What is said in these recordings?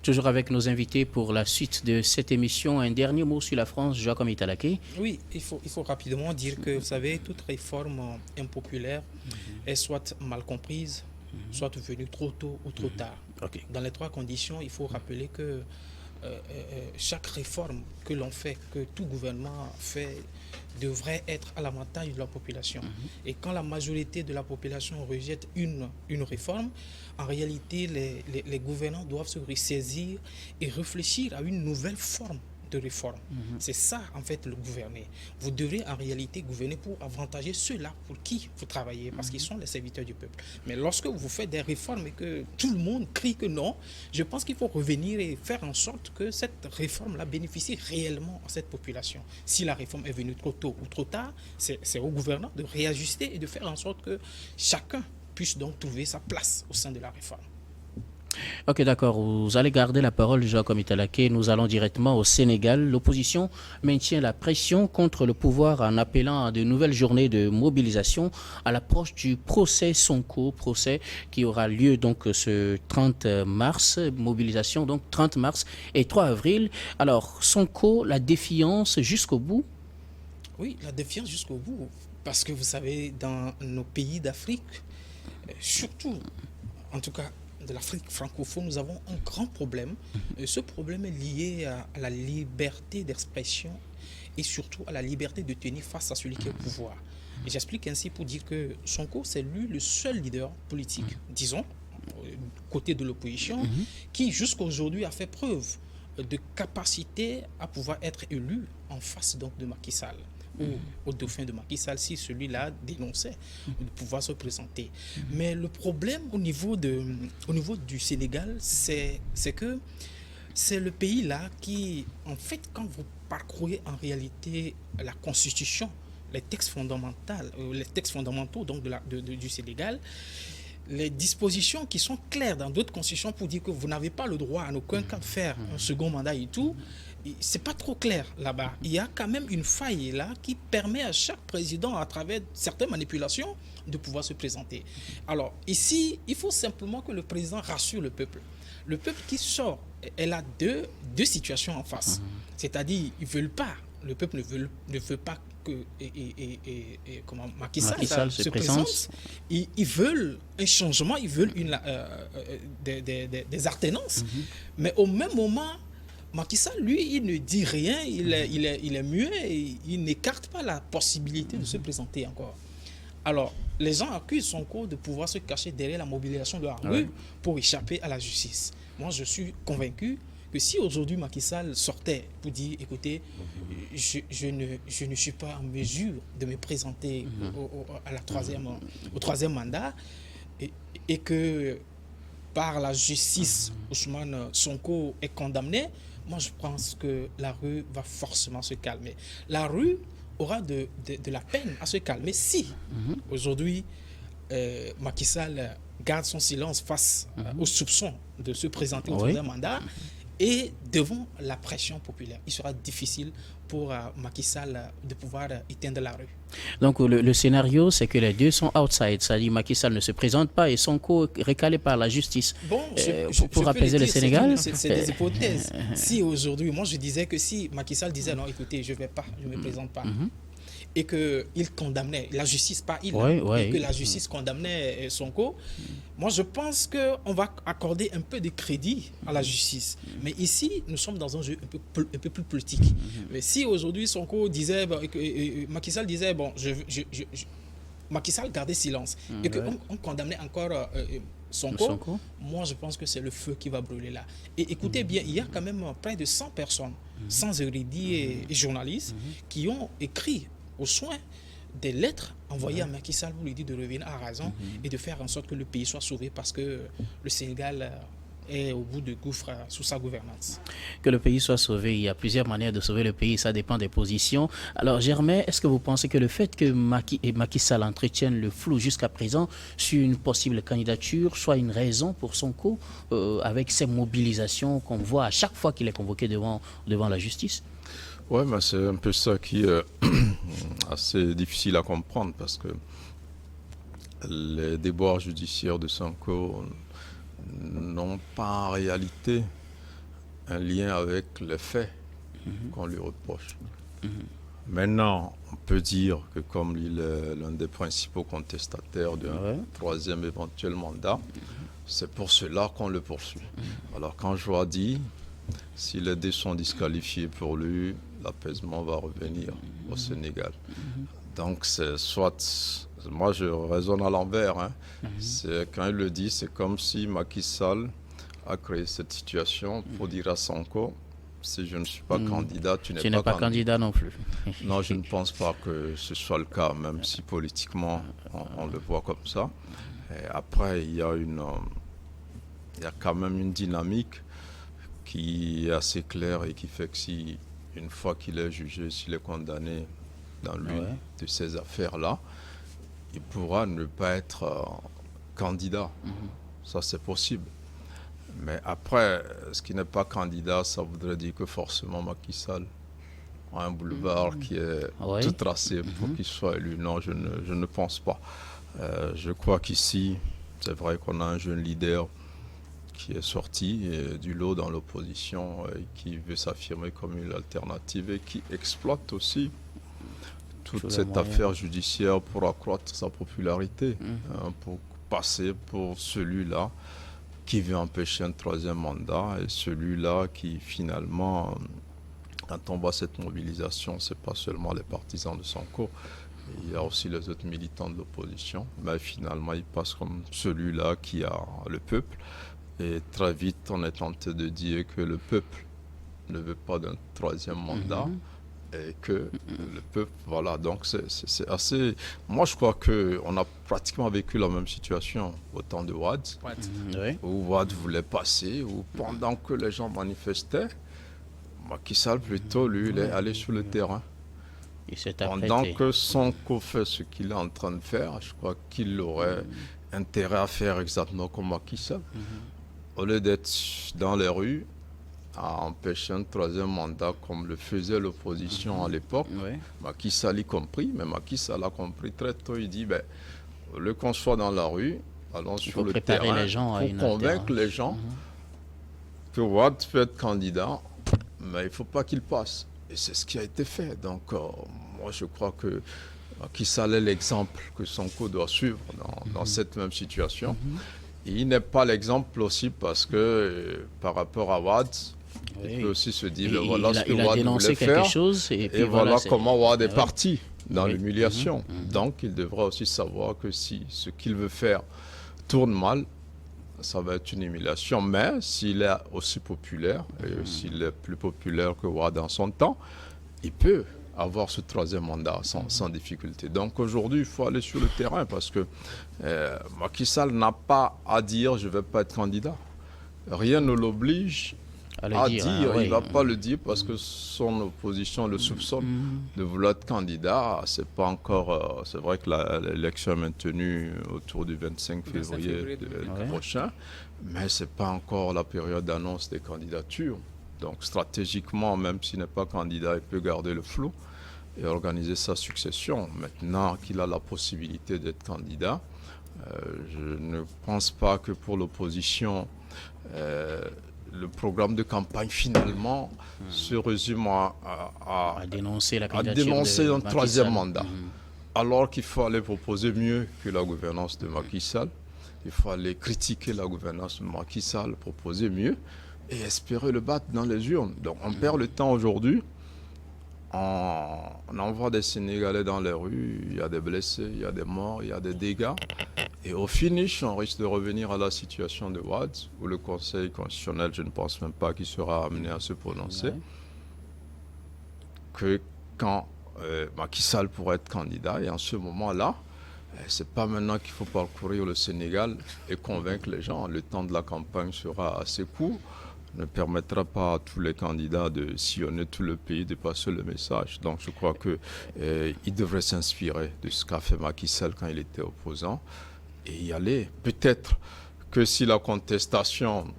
Toujours avec nos invités pour la suite de cette émission. Un dernier mot sur la France, Joachim Italake. Oui, il faut rapidement dire que, vous savez, toute réforme impopulaire est soit mal comprise, soit venue trop tôt ou trop tard. Ok. Dans les trois conditions, il faut rappeler que chaque réforme que l'on fait, que tout gouvernement fait, devrait être à l'avantage de la population. Et quand la majorité de la population rejette une réforme, en réalité, les gouvernants doivent se ressaisir et réfléchir à une nouvelle forme de réforme. C'est ça, en fait, le gouverner. Vous devrez en réalité gouverner pour avantager ceux-là pour qui vous travaillez, parce qu'ils sont les serviteurs du peuple. Mais lorsque vous faites des réformes et que tout le monde crie que non, je pense qu'il faut revenir et faire en sorte que cette réforme-là bénéficie réellement à cette population. Si la réforme est venue trop tôt ou trop tard, c'est au gouvernant de réajuster et de faire en sorte que chacun puisse donc trouver sa place au sein de la réforme. Ok, d'accord. Vous allez garder la parole, Joachim Italake. Nous allons directement au Sénégal. L'opposition maintient la pression contre le pouvoir en appelant à de nouvelles journées de mobilisation à l'approche du procès Sonko, procès qui aura lieu donc ce 30 mars, mobilisation donc 30 mars et 3 avril. Alors, Sonko, la défiance jusqu'au bout? Oui, la défiance jusqu'au bout. Parce que vous savez, dans nos pays d'Afrique, surtout, en tout cas, de l'Afrique francophone, nous avons un grand problème. Ce problème est lié à la liberté d'expression et surtout à la liberté de tenir face à celui qui est au pouvoir. Et j'explique ainsi pour dire que Sonko, c'est lui le seul leader politique, disons, côté de l'opposition, qui jusqu'à aujourd'hui a fait preuve de capacité à pouvoir être élu en face donc de Macky Sall. Au dauphin de Macky Sall, si celui-là dénonçait de pouvoir se présenter. Mais le problème au niveau du Sénégal, c'est que c'est le pays là qui, en fait, quand vous parcourez en réalité la constitution, les textes fondamentaux donc du Sénégal, les dispositions qui sont claires dans d'autres constitutions pour dire que vous n'avez pas le droit en aucun cas de faire un second mandat et tout, c'est pas trop clair là-bas. Il y a quand même une faille là qui permet à chaque président, à travers certaines manipulations, de pouvoir se présenter. Alors ici, il faut simplement que le président rassure le peuple. Le peuple qui sort, elle a deux situations en face. C'est-à-dire, ils veulent pas, le peuple ne veut pas que comment Macky Sall se présente. Ils veulent un changement, ils veulent des alternances. Mais au même moment, Macky Sall, lui, il ne dit rien, il est muet, et il n'écarte pas la possibilité de se présenter encore. Alors, les gens accusent Sonko de pouvoir se cacher derrière la mobilisation de la rue pour échapper à la justice. Moi, je suis convaincu que si aujourd'hui Macky Sall sortait pour dire, écoutez, je ne suis pas en mesure de me présenter au troisième mandat, et que par la justice, Ousmane Sonko est condamné, moi je pense que la rue va forcément se calmer. La rue aura de la peine à se calmer si aujourd'hui Macky Sall garde son silence face aux soupçons de se présenter au troisième mandat et devant la pression populaire. Il sera difficile pour Macky Sall de pouvoir éteindre la rue. Donc le scénario, c'est que les deux sont outside, c'est-à-dire Macky Sall ne se présente pas et Sonko recalé par la justice. Bon, pour apaiser le Sénégal. C'est des hypothèses. Si aujourd'hui, moi je disais que si Macky Sall disait non, écoutez, je ne vais pas, je ne me présente pas, et qu'il condamnait, la justice, pas il, et que la justice condamnait Sonko, moi je pense qu'on va accorder un peu de crédit à la justice. Mais ici, nous sommes dans un jeu un peu plus politique. Mais si aujourd'hui Sonko disait, Macky Sall disait, bon, Macky Sall gardait silence, et qu'on condamnait encore Sonko, moi je pense que c'est le feu qui va brûler là. Et écoutez bien, il y a quand même près de 100 personnes, 100 érudits et journalistes qui ont écrit aux soins des lettres envoyées à Macky Sall pour lui dire de revenir à raison et de faire en sorte que le pays soit sauvé parce que le Sénégal est au bout de gouffre sous sa gouvernance. Que le pays soit sauvé, il y a plusieurs manières de sauver le pays, ça dépend des positions. Alors Germain, est-ce que vous pensez que le fait que Macky Sall entretienne le flou jusqu'à présent sur une possible candidature soit une raison pour Sonko avec ces mobilisations qu'on voit à chaque fois qu'il est convoqué devant la justice? Oui, mais c'est un peu ça qui est assez difficile à comprendre parce que les déboires judiciaires de Sonko n'ont pas en réalité un lien avec les faits qu'on lui reproche. Maintenant, on peut dire que comme il est l'un des principaux contestataires d'un troisième éventuel mandat, c'est pour cela qu'on le poursuit. Alors quand je dis, si les deux sont disqualifiés pour lui, l'apaisement va revenir au Sénégal. Donc c'est soit, moi je raisonne à l'envers, hein. C'est, quand il le dit, c'est comme si Macky Sall a créé cette situation pour dire à Sonko, si je ne suis pas candidat, tu n'es pas candidat non plus. Non, je ne pense pas que ce soit le cas, même si politiquement on le voit comme ça. Et après, il y a quand même une dynamique qui est assez claire et qui fait que si, une fois qu'il est jugé, s'il est condamné dans l'une de ces affaires-là, il pourra ne pas être candidat. Ça, c'est possible. Mais après, ce qui n'est pas candidat, ça voudrait dire que forcément Macky Sall a un boulevard qui est tout tracé pour qu'il soit élu. Non, je ne pense pas. Je crois qu'ici, c'est vrai qu'on a un jeune leader qui est sorti du lot dans l'opposition et qui veut s'affirmer comme une alternative et qui exploite aussi toute cette affaire judiciaire pour accroître sa popularité, pour passer pour celui-là qui veut empêcher un troisième mandat et celui-là qui finalement, quand on voit cette mobilisation, ce n'est pas seulement les partisans de Sonko, il y a aussi les autres militants de l'opposition, mais finalement il passe comme celui-là qui a le peuple. Et très vite on est tenté de dire que le peuple ne veut pas d'un troisième mandat. Et que le peuple, voilà, donc c'est assez... Moi, je crois qu'on a pratiquement vécu la même situation au temps de Wade, où Wade voulait passer, où pendant que les gens manifestaient, Macky Sall, plutôt, lui, il est allé sur le terrain. Pendant que Sonko fait ce qu'il est en train de faire, je crois qu'il aurait intérêt à faire exactement comme Macky Sall. Au lieu d'être dans les rues, à empêcher un troisième mandat comme le faisait l'opposition à l'époque, Macky Sall y compris, mais Macky Sall a compris très tôt, il dit, au lieu qu'on soit dans la rue, allons sur le terrain les gens pour convaincre les gens que Wade peut être candidat, mais il ne faut pas qu'il passe. Et c'est ce qui a été fait. Donc moi je crois que Macky Sall est l'exemple que Sonko doit suivre dans cette même situation. Et il n'est pas l'exemple aussi parce que par rapport à Wade, il peut aussi se dire, voilà ce que Wade voulait faire, et voilà comment Wade est parti dans l'humiliation. Donc il devra aussi savoir que si ce qu'il veut faire tourne mal, ça va être une humiliation. Mais s'il est aussi populaire, et s'il est plus populaire que Wade en son temps, il peut avoir ce troisième mandat sans difficulté. Donc aujourd'hui, il faut aller sur le terrain parce que Macky Sall n'a pas à dire « je ne vais pas être candidat ». Rien ne l'oblige à dire. Il ne va pas le dire parce que son opposition le soupçonne de vouloir être candidat. C'est pas encore... c'est vrai que l'élection est maintenue autour du 25 février prochain, mais ce n'est pas encore la période d'annonce des candidatures. Donc stratégiquement, même s'il n'est pas candidat, il peut garder le flou et organiser sa succession. Maintenant qu'il a la possibilité d'être candidat, je ne pense pas que pour l'opposition, le programme de campagne finalement se résume à dénoncer un troisième mandat. Alors qu'il faut aller proposer mieux que la gouvernance de Macky Sall. Il faut aller critiquer la gouvernance de Macky Sall, proposer mieux et espérer le battre dans les urnes. Donc on perd le temps aujourd'hui. On envoie des Sénégalais dans les rues, il y a des blessés, il y a des morts, il y a des dégâts. Et au finish, on risque de revenir à la situation de Wade, où le Conseil constitutionnel, je ne pense même pas qu'il sera amené à se prononcer, que quand Macky Sall pourrait être candidat, et en ce moment-là, c'est pas maintenant qu'il faut parcourir le Sénégal et convaincre les gens. Le temps de la campagne sera assez court, ne permettra pas à tous les candidats de sillonner tout le pays, de passer le message. Donc je crois qu'il devrait s'inspirer de ce qu'a fait Macky Sall quand il était opposant et y aller. Peut-être que si la contestation,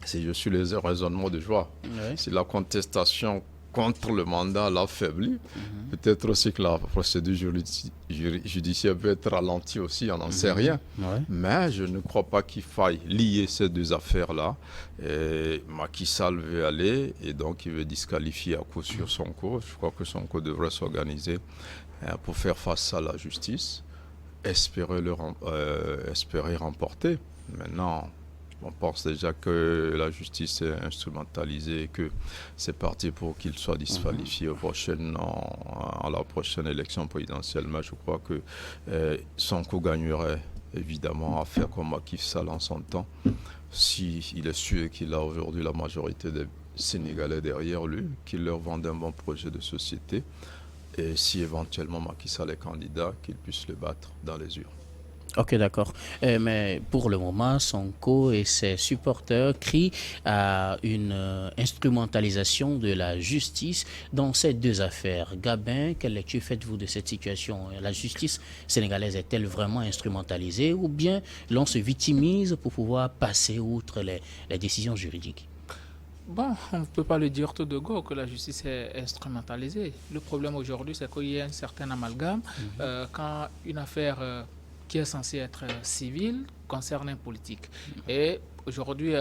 si je suis les raisonnements de joie, si la contestation contre le mandat l'affaiblit. Peut-être aussi que la procédure judiciaire peut être ralentie aussi, on n'en sait rien. Ouais. Mais je ne crois pas qu'il faille lier ces deux affaires-là. Et Macky Sall veut aller et donc il veut disqualifier à coup sur Sonko. Je crois que Sonko devrait s'organiser pour faire face à la justice, espérer remporter. Maintenant, on pense déjà que la justice est instrumentalisée et que c'est parti pour qu'il soit disqualifié à la prochaine élection présidentielle. Mais je crois que Sonko gagnerait évidemment à faire comme Macky Sall en son temps, s'il est sûr qu'il a aujourd'hui la majorité des Sénégalais derrière lui, qu'il leur vende un bon projet de société, et si éventuellement Macky Sall est candidat, qu'il puisse le battre dans les urnes. Ok, d'accord. Mais pour le moment, Sonko et ses supporters crient à une instrumentalisation de la justice dans ces deux affaires. Gabin, quelle lecture faites-vous de cette situation? La justice sénégalaise est-elle vraiment instrumentalisée ou bien l'on se victimise pour pouvoir passer outre les décisions juridiques? Bon, on ne peut pas le dire tout de go que la justice est instrumentalisée. Le problème aujourd'hui, c'est qu'il y a un certain amalgame quand une affaire qui est censée être civile concerne un politique. Et aujourd'hui,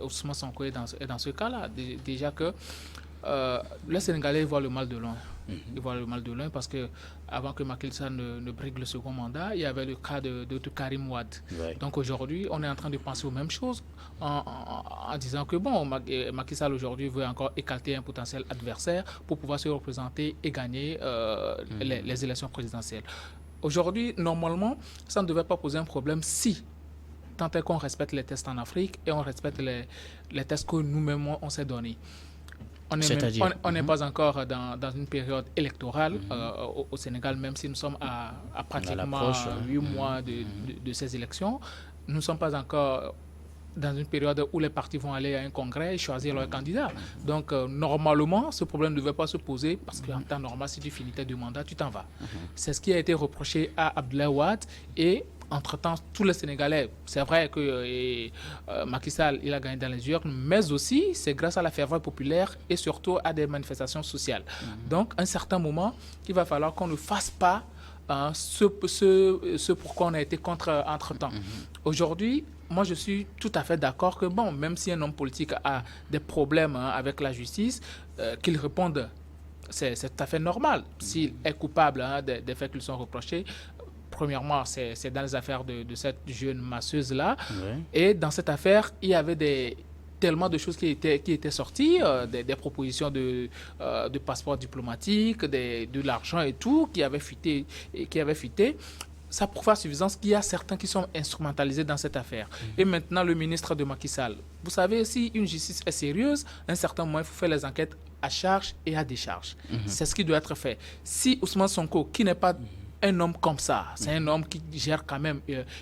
Ousmane Sonko est dans ce cas-là. Déjà que les Sénégalais voient le mal de loin. Ils voient le mal de loin parce que avant que Macky Sall ne brigue le second mandat, il y avait le cas de Karim Wade. Ouais. Donc aujourd'hui, on est en train de penser aux mêmes choses en disant que bon, Macky Sall aujourd'hui veut encore écarter un potentiel adversaire pour pouvoir se représenter et gagner les élections présidentielles. Aujourd'hui, normalement, ça ne devait pas poser un problème si tant est qu'on respecte les tests en Afrique et on respecte les tests que nous-mêmes on s'est donnés. On n'est pas encore dans une période électorale au Sénégal, même si nous sommes à pratiquement 8 mois de ces élections. Nous ne sommes pas encore dans une période où les partis vont aller à un congrès et choisir leur candidat. Donc, normalement, ce problème ne devait pas se poser parce qu'en temps normal, si tu finis tes 2 mandats, tu t'en vas. C'est ce qui a été reproché à Abdoulaye Wade et entre-temps, tous les Sénégalais, c'est vrai que Macky Sall, il a gagné dans les urnes, mais aussi, c'est grâce à la ferveur populaire et surtout à des manifestations sociales. Donc, à un certain moment, il va falloir qu'on ne fasse pas ce pourquoi on a été contre entre-temps. Aujourd'hui, moi, je suis tout à fait d'accord que, bon, même si un homme politique a des problèmes avec la justice, qu'il réponde, c'est tout à fait normal. S'il est coupable des faits qui lui sont reprochés, premièrement, c'est dans les affaires de cette jeune masseuse-là. Ouais. Et dans cette affaire, il y avait tellement de choses qui étaient sorties, des propositions de passeports diplomatiques, de l'argent et tout, qui avaient fuité. Ça prouve à suffisance qu'il y a certains qui sont instrumentalisés dans cette affaire. Et maintenant, le ministre de Macky Sall. Vous savez, si une justice est sérieuse, à un certain moment, il faut faire les enquêtes à charge et à décharge. C'est ce qui doit être fait. Si Ousmane Sonko, qui n'est pas un homme comme ça, c'est un homme qui gère quand même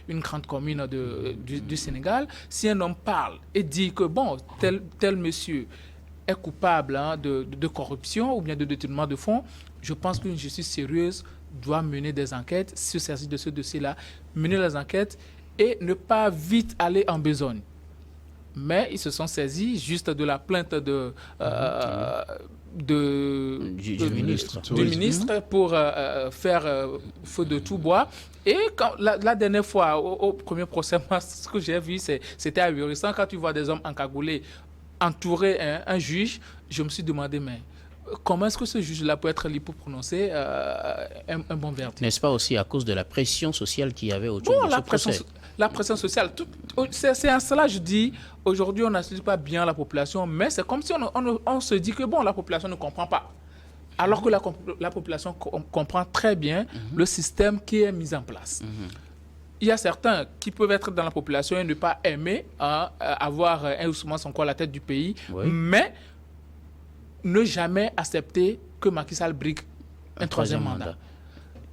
une grande commune du Sénégal, si un homme parle et dit que, bon, tel monsieur est coupable de corruption ou bien de détournement de fonds, je pense qu'une justice sérieuse doit mener des enquêtes, se saisir de ce dossier-là, mener les enquêtes et ne pas vite aller en besogne. Mais ils se sont saisis juste de la plainte du ministre pour faire feu de tout bois. Et quand, la dernière fois, au premier procès, moi, ce que j'ai vu, c'était ahurissant. Quand tu vois des hommes encagoulés entourer un juge, je me suis demandé, mais comment est-ce que ce juge-là peut être libre pour prononcer un bon verdict? N'est-ce pas aussi à cause de la pression sociale qu'il y avait autour de ce procès? La pression sociale, c'est à cela que je dis, aujourd'hui on n'assiste pas bien la population, mais c'est comme si on se dit que bon, la population ne comprend pas. Alors que la population comprend très bien le système qui est mis en place. Il y a certains qui peuvent être dans la population et ne pas aimer avoir un Ousmane Sonko à la tête du pays, mais ne jamais accepter que Macky Sall brigue un troisième mandat.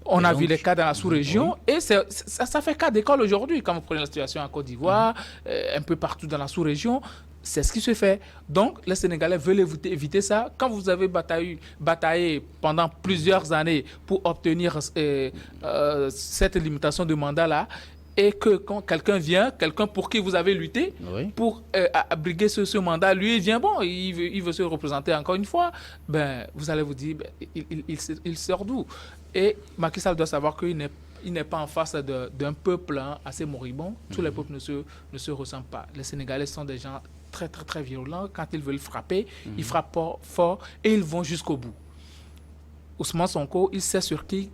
On a vu les cas dans la sous-région et ça fait cas d'école aujourd'hui. Quand vous prenez la situation en Côte d'Ivoire, un peu partout dans la sous-région, c'est ce qui se fait. Donc, les Sénégalais veulent éviter ça. Quand vous avez bataillé pendant plusieurs années pour obtenir cette limitation de mandat-là, et que quand quelqu'un vient, quelqu'un pour qui vous avez lutté, Oui. pour abriguer ce mandat, lui, il vient, bon, il veut se représenter encore une fois, ben, vous allez vous dire, ben, il sort d'où? Et Macky Sall doit savoir qu'il n'est pas en face d'un peuple assez moribond. Tous les peuples ne se ressemblent pas. Les Sénégalais sont des gens très, très, très violents. Quand ils veulent frapper, ils frappent fort et ils vont jusqu'au bout. Ousmane Sonko, il sait sur qui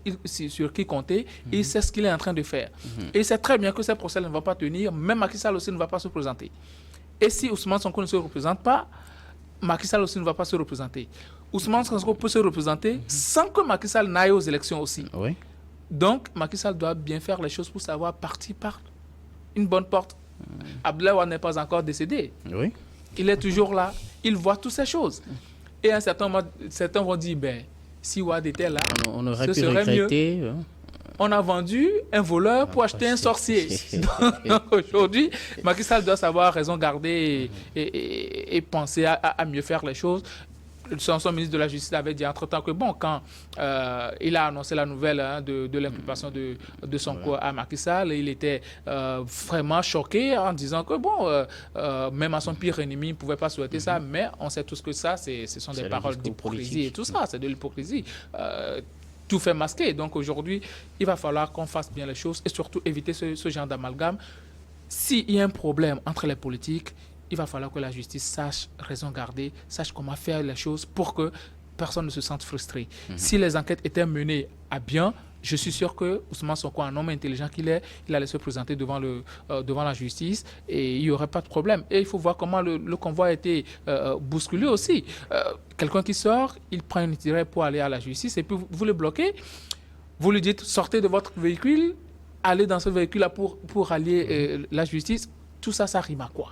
compter, il sait ce qu'il est en train de faire. Et il sait très bien que ce procès ne va pas tenir, même Macky Sall aussi ne va pas se présenter. Et si Ousmane Sonko ne se représente pas, Macky Sall aussi ne va pas se représenter. Ousmane Sonko peut se représenter sans que Macky Sall n'aille aux élections aussi. Oui. Donc, Macky Sall doit bien faire les choses pour savoir partir par une bonne porte. Abdoulaye Wade n'est pas encore décédé. Oui. Il est toujours là. Il voit toutes ces choses. Et à un certain moment, certains vont dire, ben, si Wade était là, On aurait ce pu serait regretter. mieux. On a vendu un voleur pour acheter un sorcier. Donc aujourd'hui, Macky Sall doit savoir raison garder et penser à mieux faire les choses. Son ministre de la Justice avait dit entre-temps que, bon, quand il a annoncé la nouvelle de l'inculpation de Sonko à Macky Sall, il était vraiment choqué en disant que, bon, même à son pire ennemi, il ne pouvait pas souhaiter ça, mais on sait tous que ça, ce sont des paroles d'hypocrisie et tout ça, c'est de l'hypocrisie. Tout fait masquer. Donc aujourd'hui, il va falloir qu'on fasse bien les choses et surtout éviter ce genre d'amalgame. S'il y a un problème entre les politiques, il va falloir que la justice sache raison garder, sache comment faire les choses pour que personne ne se sente frustré. Si les enquêtes étaient menées à bien, je suis sûr que Ousmane Sonko, un homme intelligent qu'il est, il allait se présenter devant la justice et il n'y aurait pas de problème. Et il faut voir comment le convoi a été bousculé aussi. Quelqu'un qui sort, il prend un itinéraire pour aller à la justice et puis vous le bloquez. Vous lui dites, sortez de votre véhicule, allez dans ce véhicule-là pour allier la justice. Tout ça, ça rime à quoi?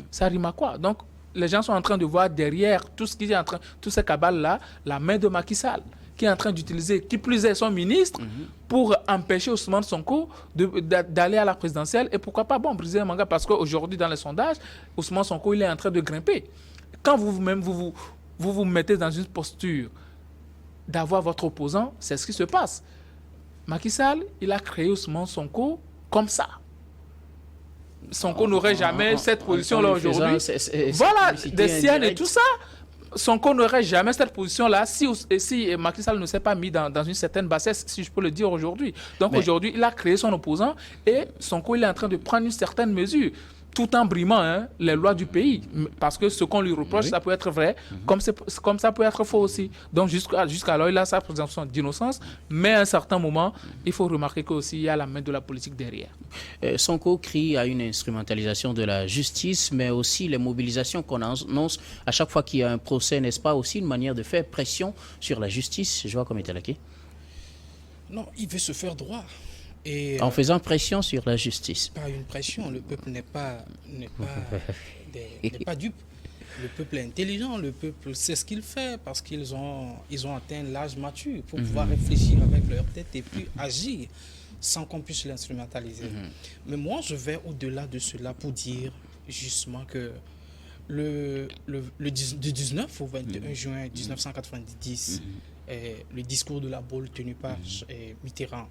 Ça rime à quoi? Donc, les gens sont en train de voir derrière tout ce qui est en train, tous ces cabales-là, la main de Macky Sall, qui est en train d'utiliser, qui plus est son ministre, pour empêcher Ousmane Sonko d'aller à la présidentielle. Et pourquoi pas, bon, briser un manga, parce qu'aujourd'hui, dans les sondages, Ousmane Sonko, il est en train de grimper. Quand vous-même, vous mettez dans une posture d'avoir votre opposant, c'est ce qui se passe. Macky Sall, il a créé Ousmane Sonko comme ça. Sonko n'aurait jamais cette position-là aujourd'hui. Voilà, des siennes et tout ça. Sonko n'aurait jamais cette position-là si Macky Sall ne s'est pas mis dans une certaine bassesse, si je peux le dire aujourd'hui. Donc aujourd'hui, il a créé son opposant et Sonko, il est en train de prendre une certaine mesure, tout en brimant les lois du pays. Parce que ce qu'on lui reproche, ça peut être vrai, comme ça peut être faux aussi. Donc jusqu'alors, il a sa présomption d'innocence, mais à un certain moment, il faut remarquer qu'il y a la main de la politique derrière. Sonko crie à une instrumentalisation de la justice, mais aussi les mobilisations qu'on annonce à chaque fois qu'il y a un procès, n'est-ce pas aussi une manière de faire pression sur la justice? Je vois comme Etalake. Non, il veut se faire droit. Et, en faisant pression sur la justice. Pas une pression, le peuple n'est pas dupe. Le peuple est intelligent, le peuple sait ce qu'il fait parce qu'ils ont atteint l'âge mature pour pouvoir réfléchir avec leur tête et puis agir sans qu'on puisse l'instrumentaliser. Mais moi, je vais au-delà de cela pour dire justement que du 19 au 21 juin 1990, le discours de la Baule tenu par Mitterrand,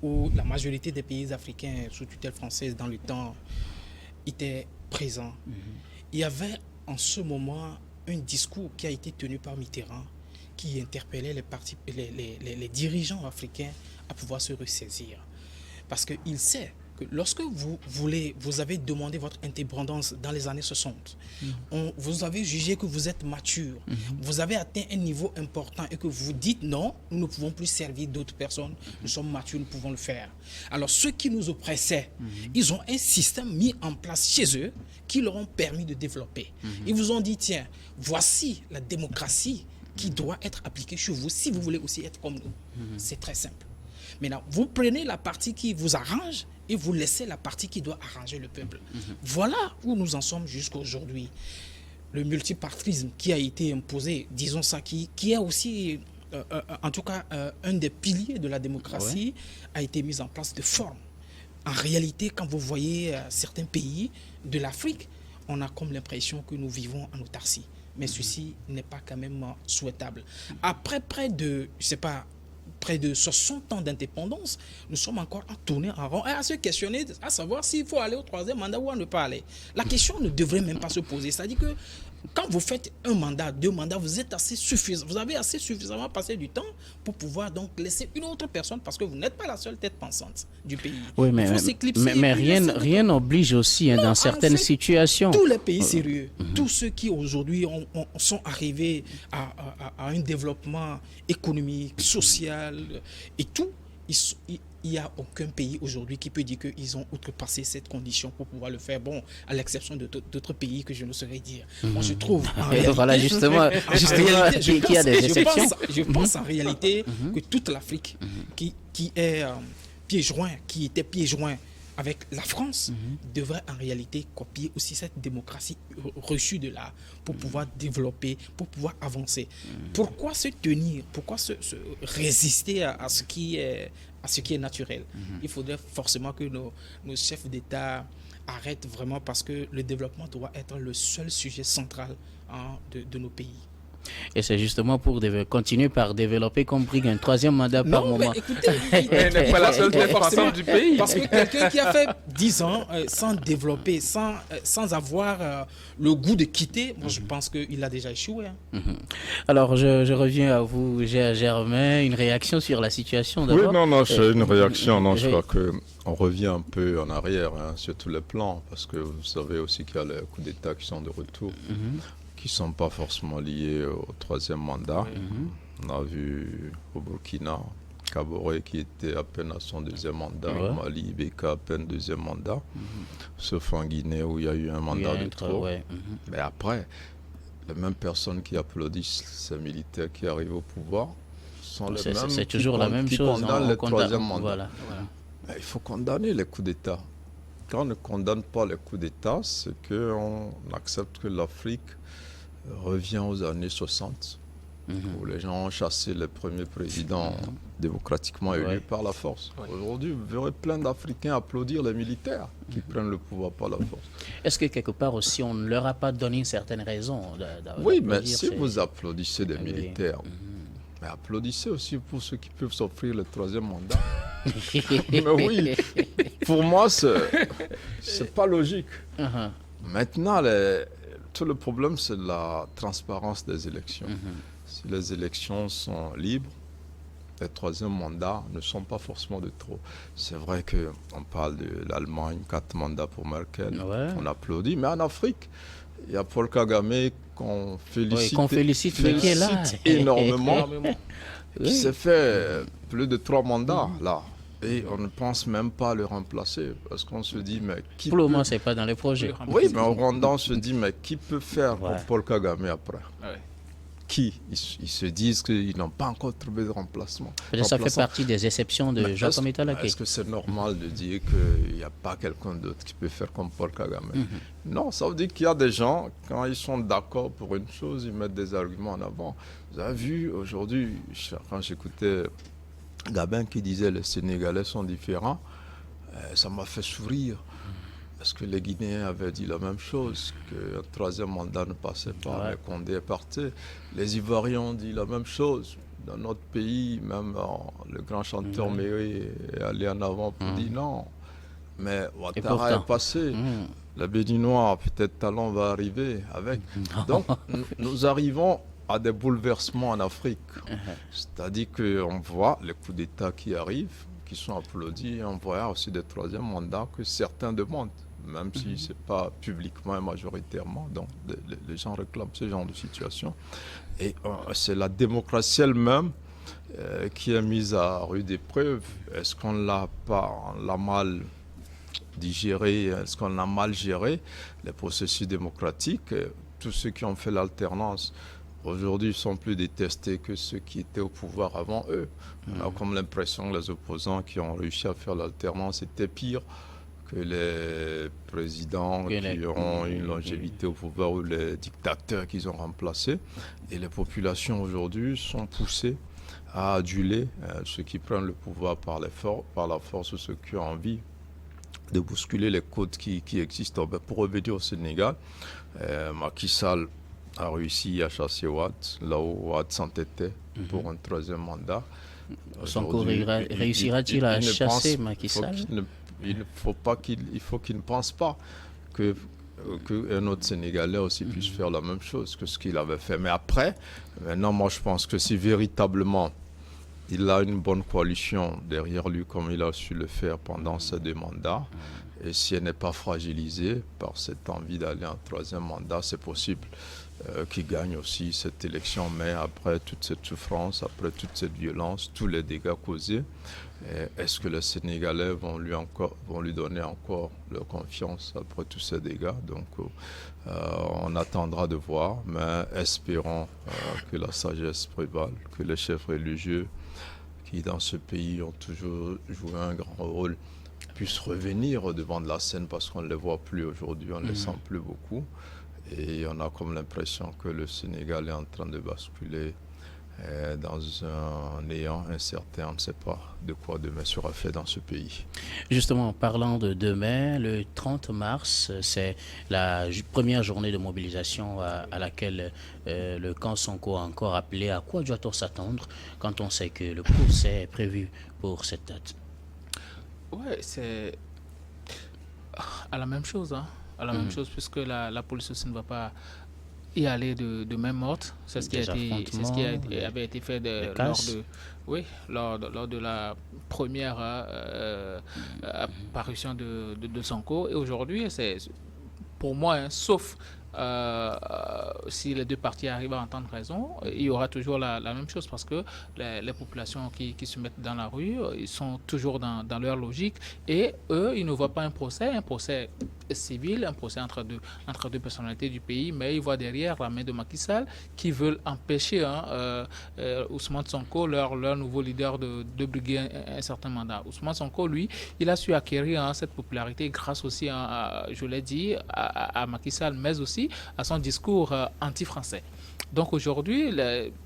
où la majorité des pays africains sous tutelle française dans le temps étaient présents. Il y avait en ce moment un discours qui a été tenu par Mitterrand qui interpellait les dirigeants africains à pouvoir se ressaisir. Parce qu'il sait que lorsque vous avez demandé votre indépendance dans les années 60, vous avez jugé que vous êtes mature, vous avez atteint un niveau important et que vous dites non, nous ne pouvons plus servir d'autres personnes, nous sommes matures, nous pouvons le faire. Alors ceux qui nous oppressaient, ils ont un système mis en place chez eux qui leur ont permis de développer. Ils vous ont dit, tiens, voici la démocratie qui doit être appliquée chez vous si vous voulez aussi être comme nous. C'est très simple. Maintenant, vous prenez la partie qui vous arrange et vous laissez la partie qui doit arranger le peuple. Voilà où nous en sommes jusqu'à aujourd'hui. Le multipartisme qui a été imposé, disons ça, qui est aussi, en tout cas, un des piliers de la démocratie, a été mis en place de forme. En réalité, quand vous voyez certains pays de l'Afrique, on a comme l'impression que nous vivons en autarcie. Mais ceci n'est pas quand même souhaitable. Après près de, je ne sais pas, près de 60 ans d'indépendance, nous sommes encore à tourner en rond et à se questionner, à savoir s'il faut aller au troisième mandat ou à ne pas aller. La question ne devrait même pas se poser. C'est-à-dire que quand vous faites un mandat, 2 mandats, vous avez assez suffisamment passé du temps pour pouvoir donc laisser une autre personne, parce que vous n'êtes pas la seule tête pensante du pays. Oui, mais rien n'oblige aussi dans certaines situations. Tous les pays sérieux, tous ceux qui aujourd'hui sont arrivés à un développement économique, social et tout, il n'y a aucun pays aujourd'hui qui peut dire qu'ils ont outrepassé cette condition pour pouvoir le faire. Bon, à l'exception d'autres pays que je ne saurais dire. Moi, je trouve. Voilà, justement, qu'il y a des exceptions. Je pense en réalité que toute l'Afrique qui est qui était pieds joints avec la France, devrait en réalité copier aussi cette démocratie reçue de là pour pouvoir développer, pour pouvoir avancer. Pourquoi se tenir, pourquoi se résister à ce qui est naturel? Il faudrait forcément que nos chefs d'État arrêtent vraiment, parce que le développement doit être le seul sujet central de nos pays. Et c'est justement pour continuer par développer, compris qu'un troisième mandat par moment. Non, mais écoutez, elle n'est pas la seule défenseur du pays. Parce que quelqu'un qui a fait 10 ans sans développer, sans avoir le goût de quitter, moi je pense qu'il a déjà échoué. Alors je reviens à vous, Germain, une réaction sur la situation d'abord. Oui, non, c'est une réaction. Non, je crois qu'on revient un peu en arrière sur tous les plans, parce que vous savez aussi qu'il y a les coups d'État qui sont de retour. Qui ne sont pas forcément liés au troisième mandat. On a vu au Burkina, Kaboré qui était à peine à son deuxième mandat, au Mali, Beka à peine deuxième mandat, sauf en Guinée où il y a eu un mandat de trop. Mais après, les mêmes personnes qui applaudissent ces militaires qui arrivent au pouvoir sont les mêmes c'est toujours la même qui chose, condamnent le troisième mandat. Voilà. Mais il faut condamner les coups d'État. Quand on ne condamne pas les coups d'État, c'est qu'on accepte que l'Afrique revient aux années 60, où les gens ont chassé les premiers présidents démocratiquement élus par la force. Aujourd'hui, vous verrez plein d'Africains applaudir les militaires qui prennent le pouvoir par la force. Est-ce que quelque part aussi, on ne leur a pas donné une certaine raison Oui, mais si vous applaudissez des militaires, mais applaudissez aussi pour ceux qui peuvent s'offrir le troisième mandat. Mais oui, pour moi, c'est pas logique. Maintenant, tout le problème, c'est la transparence des élections. Si les élections sont libres, les troisièmes mandats ne sont pas forcément de trop. C'est vrai qu'on parle de l'Allemagne, 4 mandats pour Merkel, on applaudit, mais en Afrique, il y a Paul Kagame qu'on félicite, mais qui est là énormément, qui s'est fait plus de 3 mandats là. Et on ne pense même pas à le remplacer, parce qu'on se dit, mais qui pour le moment, ce n'est pas dans les projets. Oui, mais au Rwanda, on se dit, mais qui peut faire comme Paul Kagame après? Qui? Ils se disent qu'ils n'ont pas encore trouvé de remplacement. Ça fait partie des exceptions de Jacques Métalaké. Est-ce que c'est normal de dire qu'il n'y a pas quelqu'un d'autre qui peut faire comme Paul Kagame? Non, ça veut dire qu'il y a des gens, quand ils sont d'accord pour une chose, ils mettent des arguments en avant. Vous avez vu, aujourd'hui, quand j'écoutais Gabin qui disait les Sénégalais sont différents, ça m'a fait sourire. Parce que les Guinéens avaient dit la même chose, qu'un troisième mandat ne passait pas, mais Condé est parti. Les Ivoiriens ont dit la même chose. Dans notre pays, même le grand chanteur Méry est allé en avant pour dire non. Mais Ouattara est passé. Les Béninois, peut-être Talon va arriver avec. Donc, nous arrivons à des bouleversements en Afrique. C'est-à-dire qu'on voit les coups d'État qui arrivent, qui sont applaudis, et on voit aussi des troisièmes mandats que certains demandent, même si ce n'est pas publiquement et majoritairement. Donc, les gens réclament ce genre de situation. Et c'est la démocratie elle-même qui est mise à rude épreuve. Est-ce qu'on l'a mal digéré? Est-ce qu'on a mal géré les processus démocratiques? Tous ceux qui ont fait l'alternance aujourd'hui, ils sont plus détestés que ceux qui étaient au pouvoir avant eux. On a comme l'impression que les opposants qui ont réussi à faire l'alternance étaient pires que les présidents qui auront une longévité au pouvoir ou les dictateurs qu'ils ont remplacés. Et les populations aujourd'hui sont poussées à aduler ceux qui prennent le pouvoir par la force ou ceux qui ont envie de bousculer les codes qui existent. Pour revenir au Sénégal, Macky Sall a réussi à chasser Wade, là où Wade s'entêtait pour un troisième mandat. Sonko Aujourd'hui, réussira-t-il à il ne chasser pense- Macky il faut Sall? il ne faut pas il faut qu'il ne pense pas que qu'un autre Sénégalais aussi puisse faire la même chose que ce qu'il avait fait. Mais après, maintenant, moi, je pense que si véritablement il a une bonne coalition derrière lui, comme il a su le faire pendant ces 2 mandats, et si elle n'est pas fragilisée par cette envie d'aller en 3e mandat, c'est possible qu'il gagne aussi cette élection. Mais après toute cette souffrance, après toute cette violence, tous les dégâts causés, est-ce que les Sénégalais vont lui donner encore leur confiance après tous ces dégâts? Donc on attendra de voir, mais espérons que la sagesse prévale, que les chefs religieux qui dans ce pays ont toujours joué un grand rôle puissent revenir au devant de la scène, parce qu'on ne les voit plus aujourd'hui, on ne les sent plus beaucoup. Et on a comme l'impression que le Sénégal est en train de basculer dans un néant incertain. On ne sait pas de quoi demain sera fait dans ce pays. Justement, en parlant de demain, le 30 mars, c'est la première journée de mobilisation à laquelle le camp Sonko a encore appelé. À quoi doit-on s'attendre quand on sait que le procès est prévu pour cette date? Ouais, c'est à la même chose, hein. À la même chose, puisque la police aussi ne va pas y aller de main morte. C'est ce qui avait été fait lors de la première apparition de Sonko. Et aujourd'hui, c'est pour moi, hein, sauf si les deux parties arrivent à entendre raison, il y aura toujours la même chose, parce que les populations qui se mettent dans la rue, ils sont toujours dans leur logique, et eux, ils ne voient pas un procès civil, un procès entre deux personnalités du pays, mais ils voient derrière la main de Macky Sall qui veulent empêcher Ousmane Sonko, leur nouveau leader, de briguer un certain mandat. Ousmane Sonko, lui, il a su acquérir cette popularité grâce aussi, je l'ai dit, à Macky Sall, mais aussi à son discours anti-français. Donc aujourd'hui,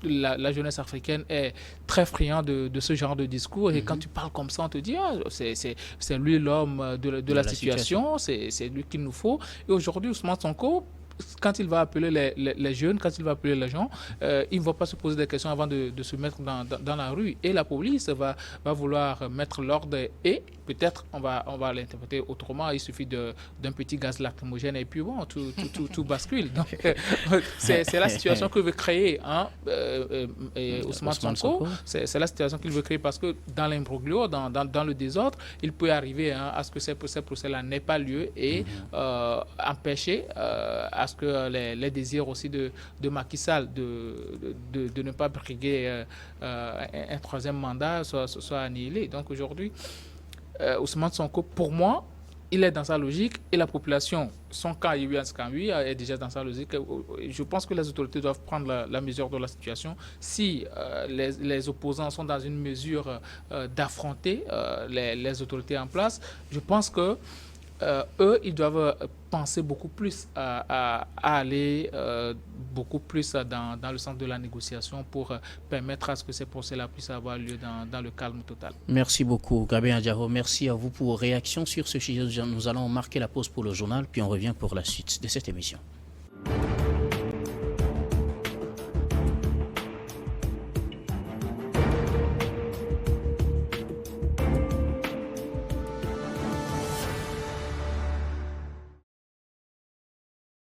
la jeunesse africaine est très friande de ce genre de discours. Et quand tu parles comme ça, on te dit, c'est lui l'homme de la situation, c'est lui qu'il nous faut. Et aujourd'hui, Ousmane Sonko, quand il va appeler les jeunes, quand il va appeler les gens, il ne va pas se poser des questions avant de se mettre dans la rue. Et la police va vouloir mettre l'ordre, et peut-être on va l'interpréter autrement. Il suffit d'un petit gaz lacrymogène et puis bon, tout bascule. Donc c'est la situation que veut créer Ousmane Sonko. C'est la situation qu'il veut créer, parce que dans l'imbroglio, dans le désordre, il peut arriver à ce que ces procès-là n'aient pas lieu, et empêcher à ce que les désirs aussi de Macky Sall de ne pas briguer un 3e mandat soient annihilés. Donc aujourd'hui, Ousmane Sonko, pour moi, il est dans sa logique, et la population, son camp est déjà dans sa logique. Je pense que les autorités doivent prendre la mesure de la situation. Si les opposants sont dans une mesure d'affronter les autorités en place, je pense que eux, ils doivent penser beaucoup plus à aller beaucoup plus dans le sens de la négociation, pour permettre à ce que ces procès-là puissent avoir lieu dans le calme total. Merci beaucoup, Gabé Adjaro. Merci à vous pour vos réactions sur ce sujet. Nous allons marquer la pause pour le journal, puis on revient pour la suite de cette émission.